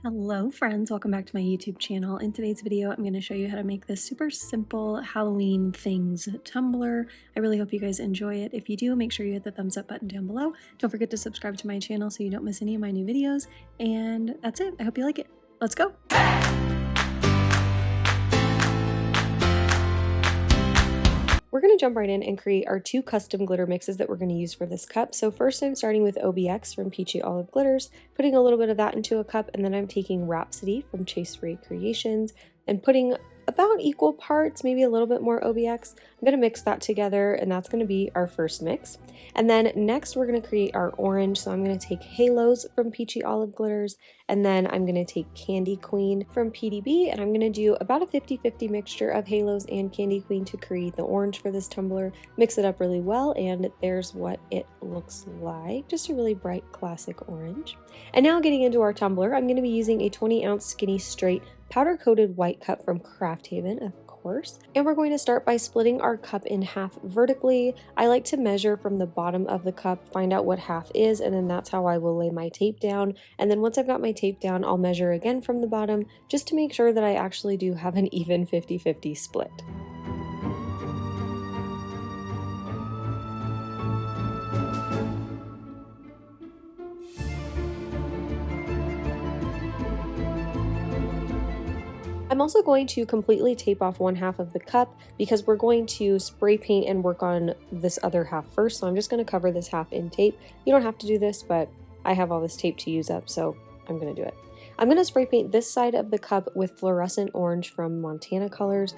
Hello friends, welcome back to my YouTube channel. In today's video, I'm going to show you how to make this super simple Halloween things tumbler. I really hope you guys enjoy it. If you do, make sure you hit the thumbs up button down below. Don't forget to subscribe to my channel so you don't miss any of my new videos. And that's it. I hope you like it. Let's go. We're going to jump right in and create our two custom glitter mixes that we're going to use for this cup. So first I'm starting with OBX from Peachy Olive Glitters, putting a little bit of that into a cup, and then I'm taking Rhapsody from Chase Free Creations and putting about equal parts, maybe a little bit more OBX. I'm going to mix that together, and that's going to be our first mix. And then next we're going to create our orange, so I'm going to take Halos from Peachy Olive Glitters, and then I'm going to take Candy Queen from PDB, and I'm going to do about a 50-50 mixture of Halos and Candy Queen to create the orange for this tumbler. Mix it up really well, and there's what it looks like. Just a really bright classic orange. And now getting into our tumbler, I'm going to be using a 20-ounce Skinny Straight powder-coated white cup from Craft Haven, of course. And we're going to start by splitting our cup in half vertically. I like to measure from the bottom of the cup, find out what half is, and then that's how I will lay my tape down. And then once I've got my tape down, I'll measure again from the bottom just to make sure that I actually do have an even 50-50 split. I'm also going to completely tape off one half of the cup because we're going to spray paint and work on this other half first. So I'm just going to cover this half in tape. You don't have to do this, but I have all this tape to use up, so I'm going to do it. I'm going to spray paint this side of the cup with fluorescent orange from Montana Colors.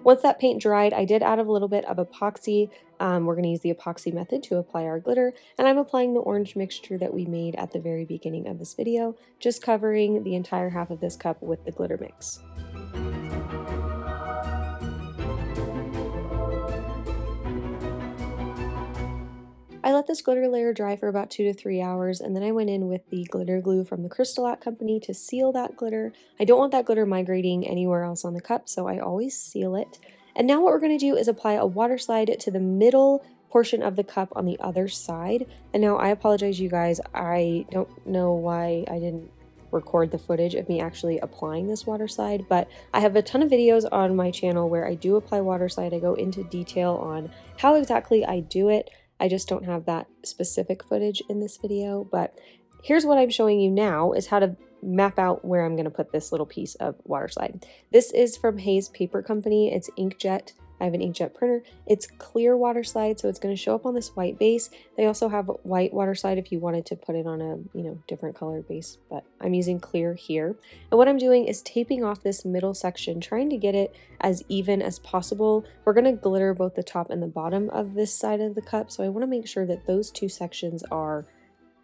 Once that paint dried, I did add a little bit of epoxy. We're going to use the epoxy method to apply our glitter, and I'm applying the orange mixture that we made at the very beginning of this video, just covering the entire half of this cup with the glitter mix. I let this glitter layer dry for about 2 to 3 hours, and then I went in with the glitter glue from the Crystal Art Company to seal that glitter. I don't want that glitter migrating anywhere else on the cup, so I always seal it. And now what we're going to do is apply a water slide to the middle portion of the cup on the other side. And now I apologize, you guys, I don't know why I didn't record the footage of me actually applying this water slide, but I have a ton of videos on my channel where I do apply water slide. I go into detail on how exactly I do it. I just don't have that specific footage in this video, but here's what I'm showing you now is how to map out where I'm going to put this little piece of water slide. This is from Hayes Paper Company. It's inkjet. I have an inkjet printer. It's clear water slide, so it's going to show up on this white base. They also have white water slide if you wanted to put it on a, different colored base, but I'm using clear here. And what I'm doing is taping off this middle section, trying to get it as even as possible. We're going to glitter both the top and the bottom of this side of the cup, so I want to make sure that those two sections are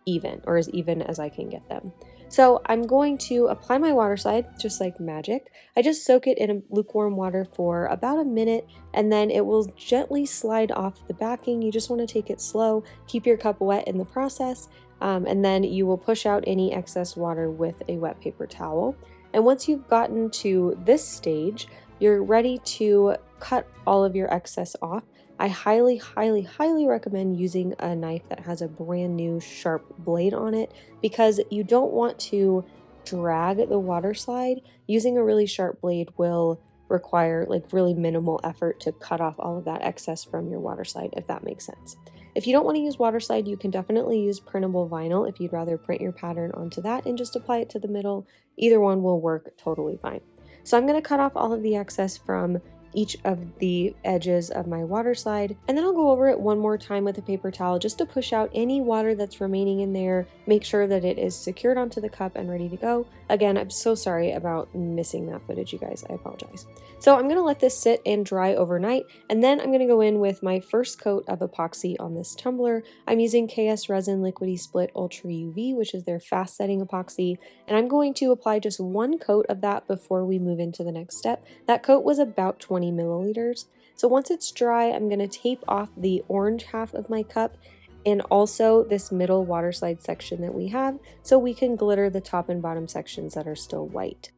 even, or as even as I can get them. So I'm going to apply my water slide just like magic. I just soak it in lukewarm water for about a minute, and then it will gently slide off the backing. You just want to take it slow, keep your cup wet in the process, and then you will push out any excess water with a wet paper towel. And once you've gotten to this stage, you're ready to cut all of your excess off. I highly, highly, highly recommend using a knife that has a brand new sharp blade on it because you don't want to drag the water slide. Using a really sharp blade will require really minimal effort to cut off all of that excess from your water slide, if that makes sense. If you don't want to use water slide, you can definitely use printable vinyl if you'd rather print your pattern onto that and just apply it to the middle. Either one will work totally fine. So I'm going to cut off all of the excess from each of the edges of my water slide, and then I'll go over it one more time with a paper towel just to push out any water that's remaining in there, make sure that it is secured onto the cup and ready to go. Again, I'm so sorry about missing that footage, you guys. I apologize. So I'm going to let this sit and dry overnight, and then I'm going to go in with my first coat of epoxy on this tumbler. I'm using KS Resin Liquidy Split Ultra UV, which is their fast setting epoxy, and I'm going to apply just one coat of that before we move into the next step. That coat was about 20 milliliters. So once it's dry, I'm going to tape off the orange half of my cup and also this middle water slide section that we have so we can glitter the top and bottom sections that are still white.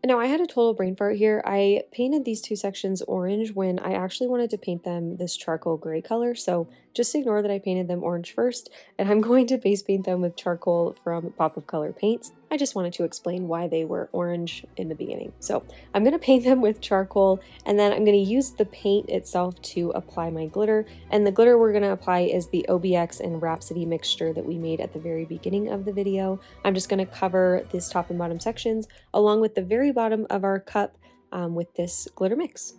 Now, I had a total brain fart here. I painted these two sections orange when I actually wanted to paint them this charcoal gray color, so just ignore that I painted them orange first, and I'm going to base paint them with charcoal from Pop of Color Paints. I just wanted to explain why they were orange in the beginning. So I'm going to paint them with charcoal, and then I'm going to use the paint itself to apply my glitter, and the glitter we're going to apply is the OBX and Rhapsody mixture that we made at the very beginning of the video. I'm just going to cover this top and bottom sections along with the very bottom of our cup with this glitter mix.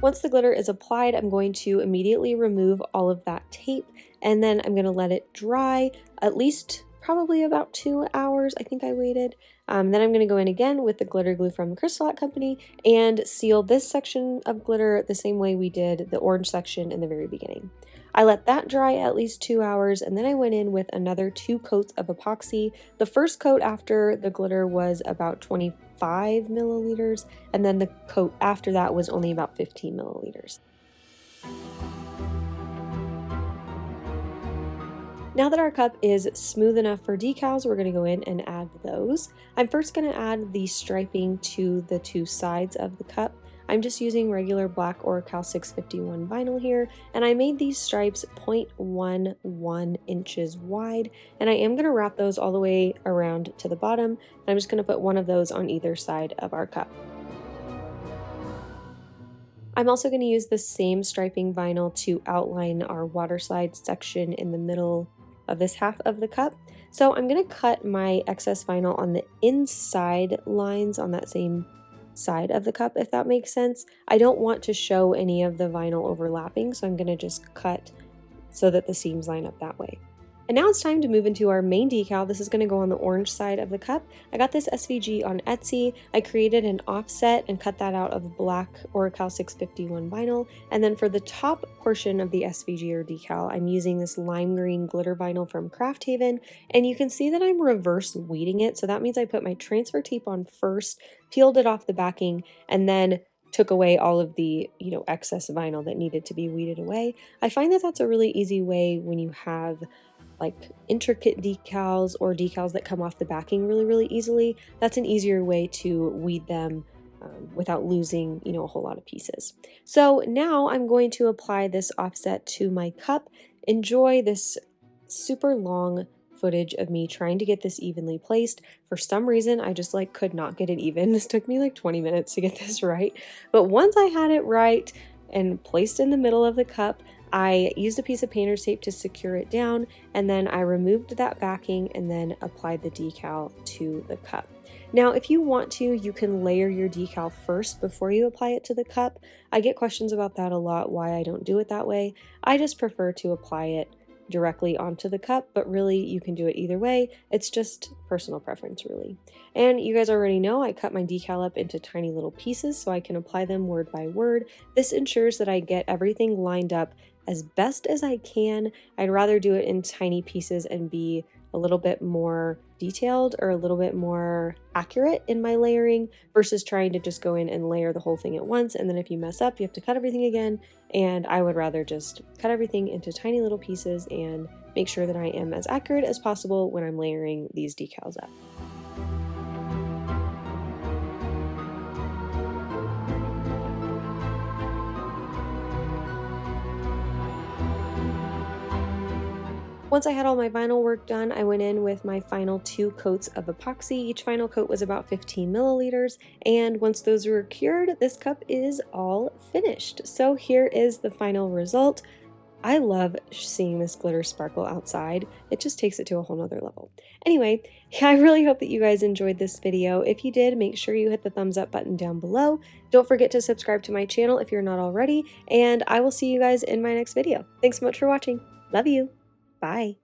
Once the glitter is applied, I'm going to immediately remove all of that tape, and then I'm going to let it dry at least probably about 2 hours. I think I waited. Then I'm going to go in again with the glitter glue from the Crystal Company and seal this section of glitter the same way we did the orange section in the very beginning. I let that dry at least 2 hours, and then I went in with another 2 coats of epoxy. The first coat after the glitter was about 25 milliliters, and then the coat after that was only about 15 milliliters. Now that our cup is smooth enough for decals, we're going to go in and add those. I'm first going to add the striping to the 2 sides of the cup. I'm just using regular black Oracal 651 vinyl here, and I made these stripes 0.11 inches wide, and I am going to wrap those all the way around to the bottom, and I'm just going to put one of those on either side of our cup. I'm also going to use the same striping vinyl to outline our water slide section in the middle of this half of the cup. So I'm going to cut my excess vinyl on the inside lines on that same side of the cup, if that makes sense. I don't want to show any of the vinyl overlapping, so I'm going to just cut so that the seams line up that way. And now it's time to move into our main decal. This is going to go on the orange side of the cup. I got this SVG on Etsy. I created an offset and cut that out of black Oracal 651 vinyl. And then for the top portion of the SVG or decal, I'm using this lime green glitter vinyl from Craft Haven. And you can see that I'm reverse weeding it. So that means I put my transfer tape on first, peeled it off the backing, and then took away all of the, excess vinyl that needed to be weeded away. I find that that's a really easy way when you have like intricate decals or decals that come off the backing really easily. That's an easier way to weed them without losing, a whole lot of pieces. So now I'm going to apply this offset to my cup. Enjoy this super long footage of me trying to get this evenly placed. For some reason, I just could not get it even. This took me 20 minutes to get this right. But once I had it right and placed in the middle of the cup, I used a piece of painter's tape to secure it down, and then I removed that backing and then applied the decal to the cup. Now, if you want to, you can layer your decal first before you apply it to the cup. I get questions about that a lot, why I don't do it that way. I just prefer to apply it directly onto the cup, but really you can do it either way. It's just personal preference, really. And you guys already know I cut my decal up into tiny little pieces so I can apply them word by word. This ensures that I get everything lined up as best as I can. I'd rather do it in tiny pieces and be a little bit more detailed or a little bit more accurate in my layering versus trying to just go in and layer the whole thing at once, and then if you mess up you have to cut everything again. And I would rather just cut everything into tiny little pieces and make sure that I am as accurate as possible when I'm layering these decals up. Once I had all my vinyl work done, I went in with my final 2 coats of epoxy. Each final coat was about 15 milliliters, and once those were cured, this cup is all finished. So here is the final result. I love seeing this glitter sparkle outside. It just takes it to a whole nother level. Anyway, I really hope that you guys enjoyed this video. If you did, make sure you hit the thumbs up button down below. Don't forget to subscribe to my channel if you're not already, and I will see you guys in my next video. Thanks so much for watching. Love you. Bye.